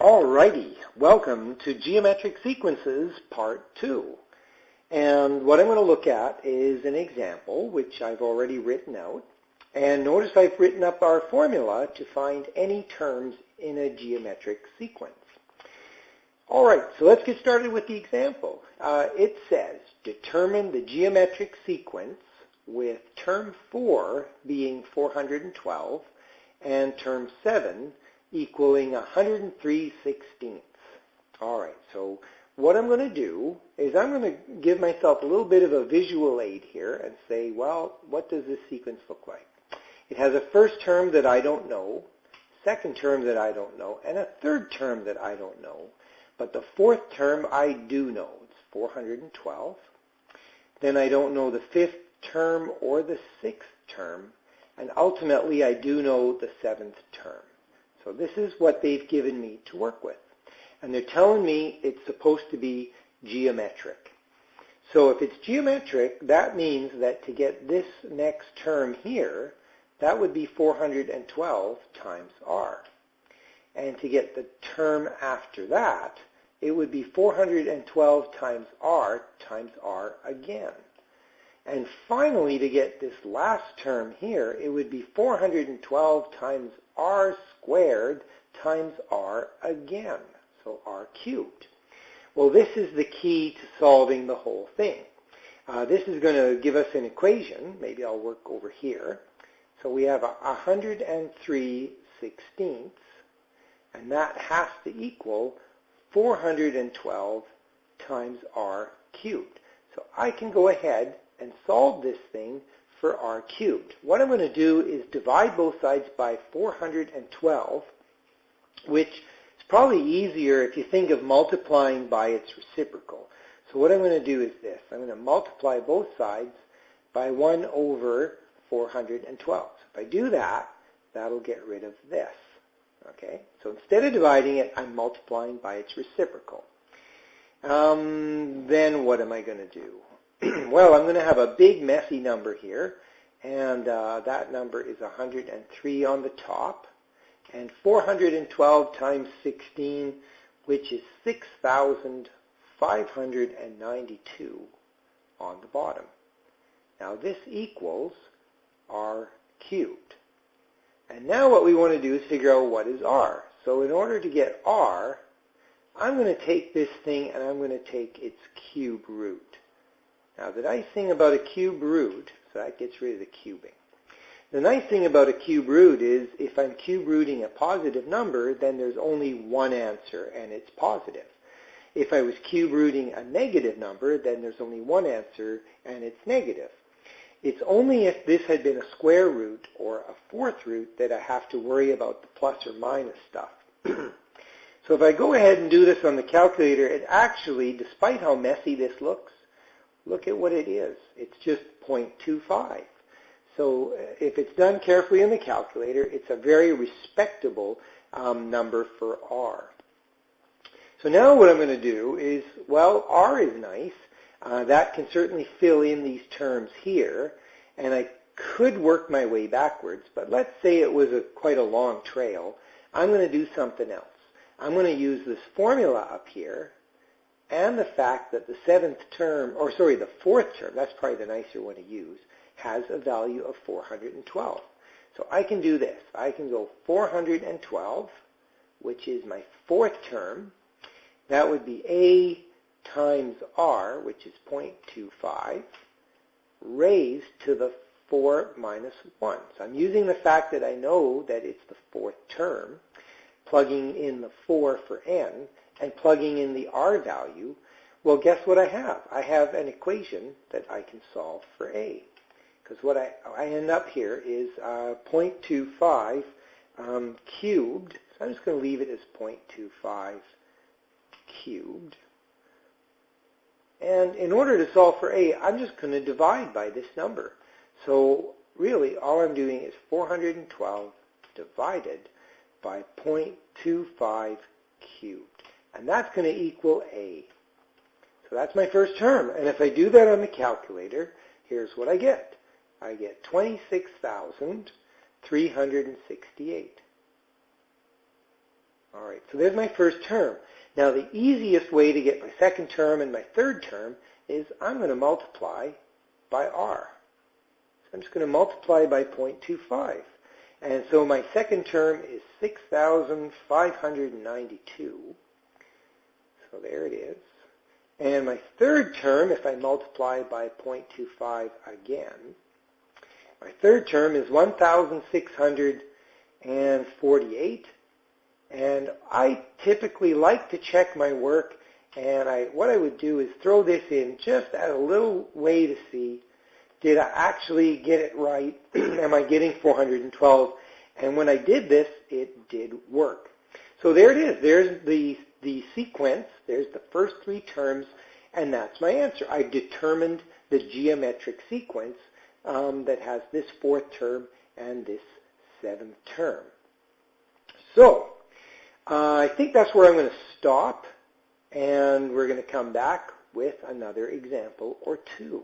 Alrighty, welcome to Geometric Sequences Part 2. And what I'm going to look at is an example which I've already written out. And notice I've written up our formula to find any terms in a geometric sequence. Alright, so let's get started with the example. It says, determine the geometric sequence with term 4 being 412 and term 7 equaling 103/16. All right, so what I'm going to do is I'm going to give myself a little bit of a visual aid here and say, well, what does this sequence look like? It has a first term that I don't know, second term that I don't know, and a third term that I don't know. But the fourth term I do know. It's 412. Then I don't know the fifth term or the sixth term, and ultimately I do know the seventh term. So this is what they've given me to work with. And they're telling me it's supposed to be geometric. So if it's geometric, that means that to get this next term here, that would be 412 times r. And to get the term after that, it would be 412 times r again. And finally, to get this last term here, it would be 412 times r squared times r again, so r cubed. Well, this is the key to solving the whole thing. This is going to give us an equation. Maybe I'll work over here. So we have 103/16, and that has to equal 412 times r cubed. So I can go ahead and solve this thing for r cubed. What I'm going to do is divide both sides by 412, which is probably easier if you think of multiplying by its reciprocal. So what I'm going to do is this. I'm going to multiply both sides by 1 over 412. So if I do that, that'll get rid of this. Okay? So instead of dividing it, I'm multiplying by its reciprocal. Then what am I going to do? Well, I'm going to have a big messy number here, and that number is 103 on the top, and 412 times 16, which is 6,592 on the bottom. Now this equals r cubed. And now what we want to do is figure out what is r. So in order to get r, I'm going to take this thing and I'm going to take its cube root. Now the nice thing about a cube root, so that gets rid of the cubing. The nice thing about a cube root is if I'm cube rooting a positive number, then there's only one answer and it's positive. If I was cube rooting a negative number, then there's only one answer and it's negative. It's only if this had been a square root or a fourth root that I have to worry about the plus or minus stuff. So if I go ahead and do this on the calculator, it actually, despite how messy this looks, look at what it is. It's just 0.25. So if it's done carefully in the calculator, it's a very respectable number for r. So now what I'm going to do is, well, r is nice. That can certainly fill in these terms here, and I could work my way backwards, but let's say it was quite a long trail. I'm going to do something else. I'm going to use this formula up here, and the fact that the the fourth term, that's probably the nicer one to use, has a value of 412. So I can do this. I can go 412, which is my fourth term. That would be a times r, which is 0.25, raised to the 4 minus 1. So I'm using the fact that I know that it's the fourth term, plugging in the 4 for n, and plugging in the r value. Well, guess what I have? I have an equation that I can solve for a. Because what I end up here is 0.25 cubed. So I'm just going to leave it as 0.25 cubed. And in order to solve for a, I'm just going to divide by this number. So really, all I'm doing is 412 divided by 0.25 cubed. And that's going to equal a. So that's my first term. And if I do that on the calculator, here's what I get. I get 26,368. All right, so there's my first term. Now the easiest way to get my second term and my third term is I'm going to multiply by r. So I'm just going to multiply by 0.25. And so my second term is 6,592. So there it is. And my third term, if I multiply by 0.25 again, my third term is 1,648. And I typically like to check my work, and what I would do is throw this in just as a little way to see, did I actually get it right? Am I getting 412? And when I did this, it did work. So there it is. There's the sequence. There's the first three terms, and that's my answer. I determined the geometric sequence that has this fourth term and this seventh term. So I think that's where I'm going to stop, and we're going to come back with another example or two.